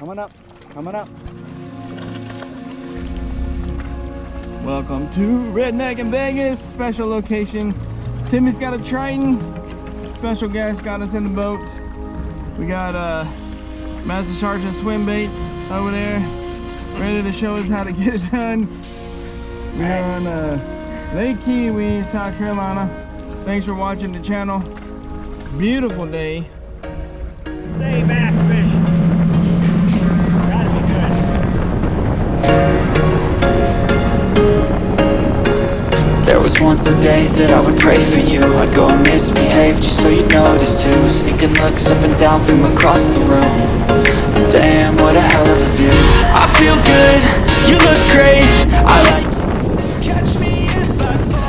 Coming up, coming up. Welcome to Redneck in Vegas, special location. Timmy's got a Triton. Special guest got us in the boat. We got Master Sergeant swim bait over there, ready to show us how to get it done. We're on Lake Kiwi, South Carolina. Thanks for watching the channel. Beautiful day. Stay back fishing. Gotta be good. There was once a day that I would pray for you. I'd go and misbehave just so you'd notice too. Sneaking looks up and down from across the room. Damn, what a hell of a view. I feel good, you look great, I like you, so catch me if I fall.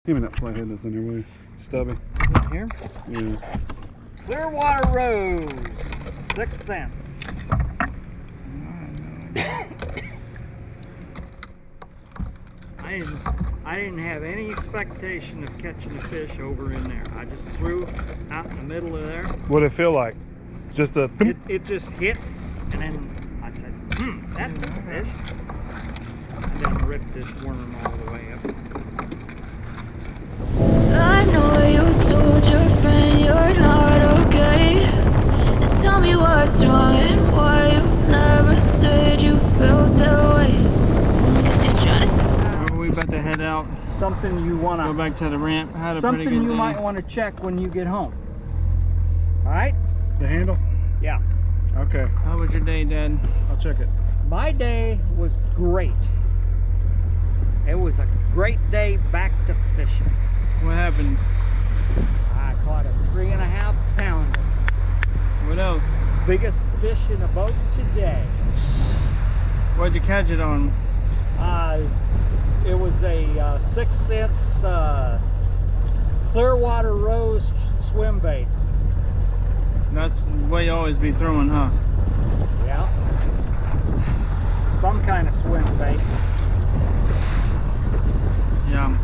Give me that flathead that's in your way. Stubby. Here? Yeah. Clearwater Rose, 6 cents. I didn't have any expectation of catching a fish over in there. I just threw out in the middle of there. What'd it feel like? Just a... It just hit, and then I said, that's a fish. And then ripped this worm all the way up. I know you told your friend you're not okay, and tell me what's wrong and why you never said you felt that way. Cause you're trying to... We about to head out. Something you want Go to... back to the ramp. Had a pretty Something good you day. might want to check when you get home. Alright? The handle? Yeah. Okay. How was your day, Dad? I'll check it. My day was great. It was a great day back to fishing. What happened? I caught a 3.5 pounder. What else? Biggest fish in the boat today. What'd you catch it on? It was a 6 cents Clearwater Rose swim bait. That's what you always be throwing, huh? Yeah. Some kind of swim bait. Yeah.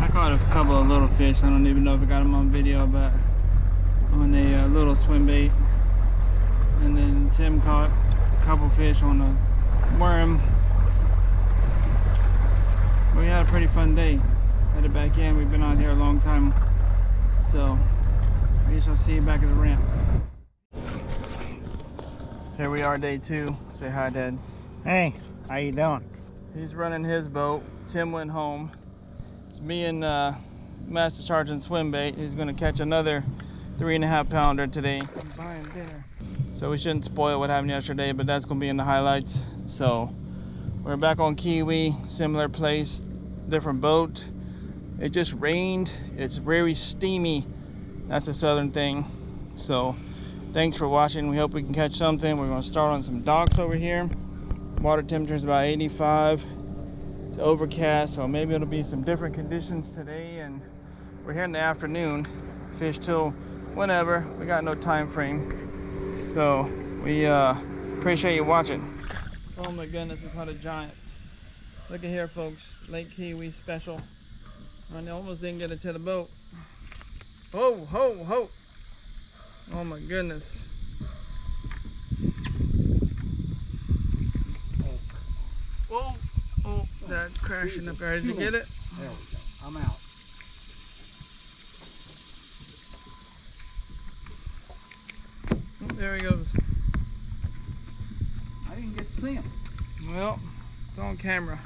I caught a couple of little fish. I don't even know if I got them on video, but on a little swim bait. And then Tim caught a couple fish on a worm. We had a pretty fun day. Headed back in. We've been out here a long time, so I guess I'll see you back at the ramp. Here we are, day 2. Say hi, Dad. Hey, how you doing? He's running his boat. Tim went home. It's me and Master Sergeant swim bait. He's gonna catch another 3.5 pounder today. I'm buying dinner. So we shouldn't spoil what happened yesterday, but that's gonna be in the highlights. So we're back on Kiwi, similar place, different boat. It just rained. It's very steamy. That's a southern thing. So thanks for watching. We hope we can catch something. We're gonna start on some docks over here. Water temperature is about 85. It's overcast, so maybe it'll be some different conditions today, and we're here in the afternoon. Fish till whenever. We got no time frame. So we appreciate you watching. Oh my goodness, we caught a giant. Look at here, folks. Lake Kiwi special. I almost didn't get it to the boat. Ho, ho, ho. Oh my goodness. Oh, oh, that's crashing up there. Did you get it? There we go. I'm out. Oh, there he goes. I didn't get to see him. Well, it's on camera.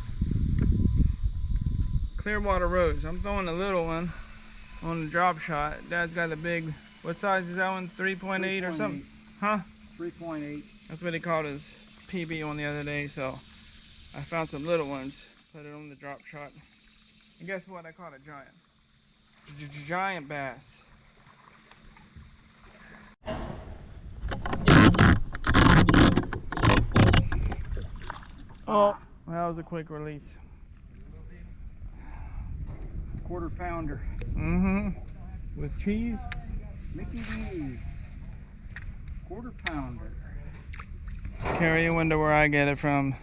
Clearwater Rose. I'm throwing a little one on the drop shot. Dad's got a big, what size is that one? 3.8 or something? Huh? 3.8. That's what he called his PB on the other day, so I found some little ones, put it on the drop shot. And guess what? I caught a giant. Giant bass. Oh, that was a quick release. quarter pounder. Mm-hmm. With cheese? Mickey D's. Quarter pounder. Carry you into where I get it from.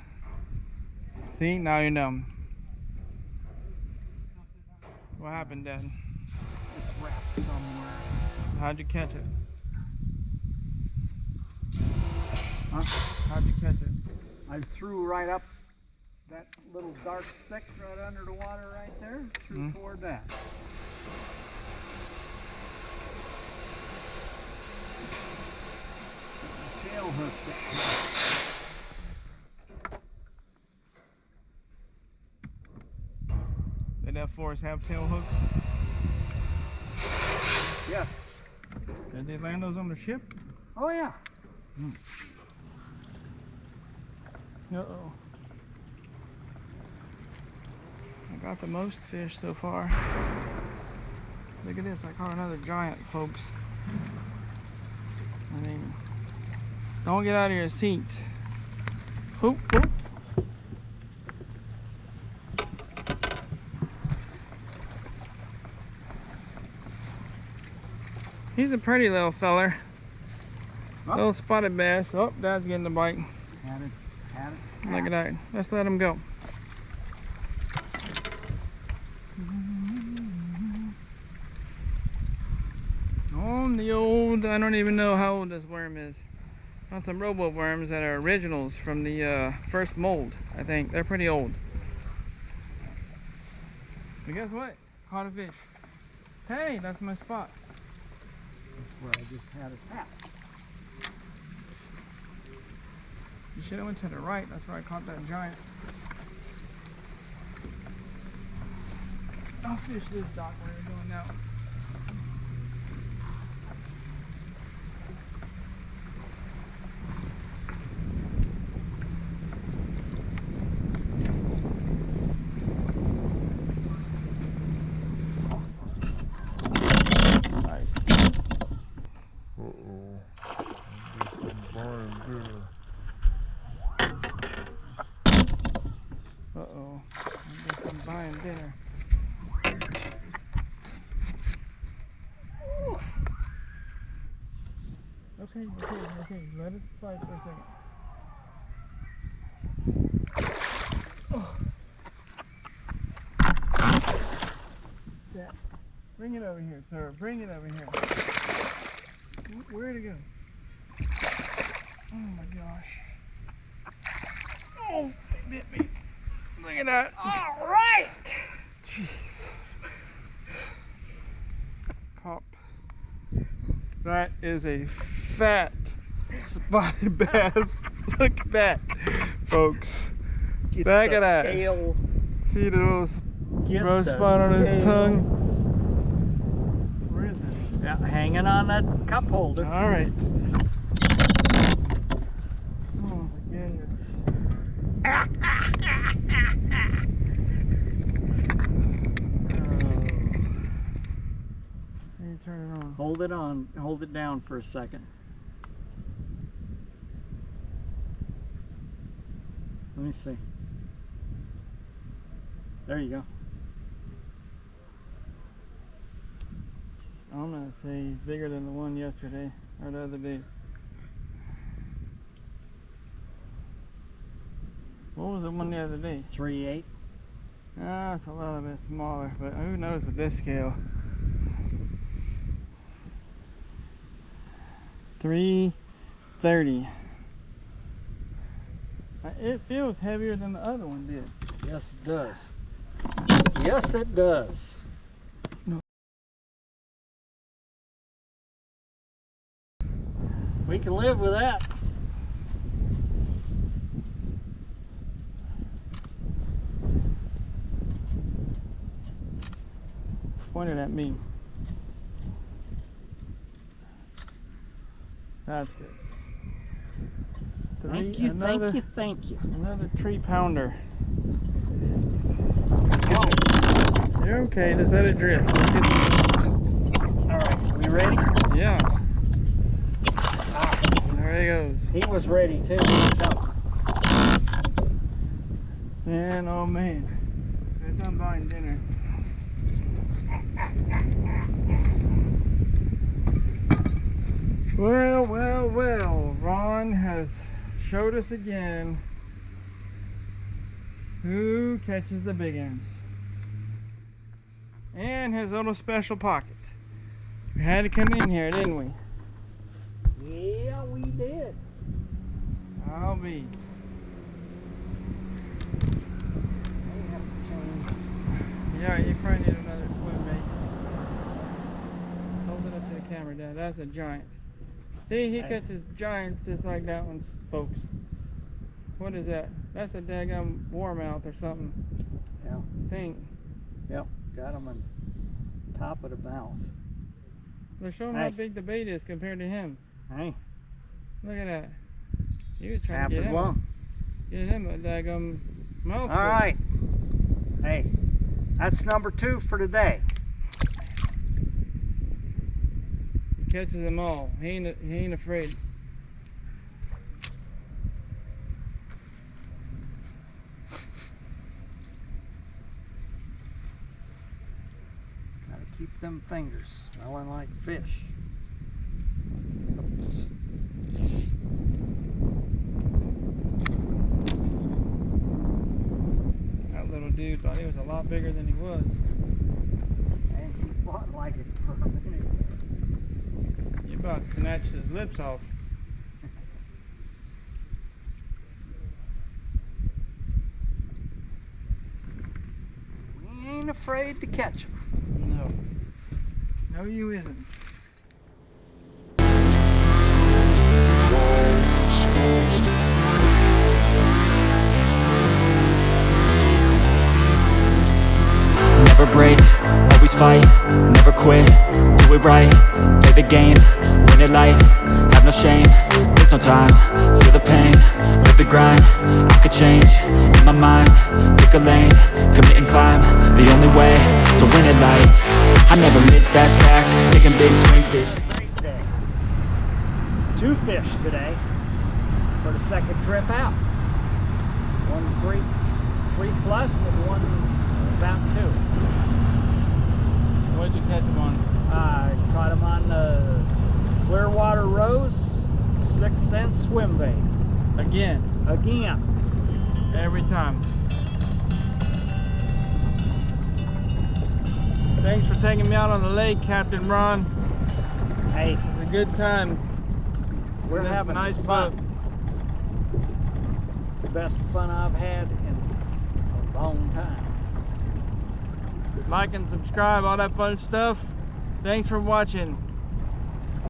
See, now you know. What happened, Dad? It's wrapped somewhere. How'd you catch it? Huh? How'd you catch it? I threw right up that little dark stick right under the water right there. Threw toward that. Tail hooked it. Did that force have tail hooks? Yes. Did they land those on the ship? Oh yeah. Uh-oh. I got the most fish so far. Look at this, I caught another giant, folks. I mean, don't get out of your seats. Hoop, hoop. He's a pretty little feller. Oh. Little spotted bass. Oh, Dad's getting the bite. Had it. Look at that. Let's let him go. On the old, I don't even know how old this worm is. On some robo worms that are originals from the first mold, I think. They're pretty old. But guess what? Caught a fish. Hey, that's my spot. That's where I just had it at. You should have went to the right. That's where I caught that giant. I'll fish this dock where you're going now. Nice. Uh-oh. I'm just Uh-oh. I guess I'm buying dinner. Okay. Let it slide for a second. Oh. Yeah. Bring it over here, sir. Bring it over here. Where'd it go? Oh my gosh. Oh, they bit me. Look at that. All right. Jeez. Pop. That is a fat spotted bass. Look at that, folks. Get Look the at that. Scale. See the little Get rough the spot on his scale. tongue? Where is it? Yeah, hanging on that cup holder. All right. Oh my goodness. You turn it on. Hold it on. Hold it down for a second. Let me see. There you go. I'm gonna say he's bigger than the one yesterday or the other day. What was the one the other day? 3/8. Ah, it's a little bit smaller, but who knows with this scale. 330. It feels heavier than the other one did. Yes, it does. Yes, it does. No. We can live with that. Pointed at me. That's good. Thank you, another, thank you. Another 3-pounder. Let's go. You're okay, just let it drift. Let's get these. All right, we ready? Yeah, Ah, there he goes. he was ready too. Let's go. Man, oh man. Guess I'm buying dinner. Well, well, well, Ron has showed us again who catches the big ones. And his little special pocket. We had to come in here, didn't we? Yeah, we did. I'll be. Yeah, you probably need another swim bait. Hold it up to the camera, Dad. That's a giant. See, he catches giants just like that one, folks. What is that? That's a daggum warmouth or something. Yeah. Think. Yep. Got him on top of the mouth. But show him how big the bait is compared to him. Hey. Look at that. He was trying Half to get as him. long. Get him a daggum mouthful. All right. Hey, that's number 2 for today. He catches them all. He ain't afraid. Gotta keep them fingers smelling like fish. Oops. That little dude thought he was a lot bigger than he was. And he fought like it for a minute. You about snatched his lips off. We ain't afraid to catch them. No. No, you isn't. Never break, always fight, never quit, do it right, play the game, win it life, have no shame, there's no time, feel the pain, live the grind, I could change, in my mind, pick a lane, commit and climb, the only way to win it life, I never miss, that's fact, taking big swings, bitch. Great day. 2 fish today for the second trip out. 1 3 plus and 1 about 2. What did you catch him on? I caught him on the Clearwater Rose 6-cent swim bait. Again. Every time. Thanks for taking me out on the lake, Captain Ron. Hey, It was a good time. we're This having nice fun. boat. It's the best fun I've had in a long time. Like and subscribe, all that fun stuff. Thanks for watching.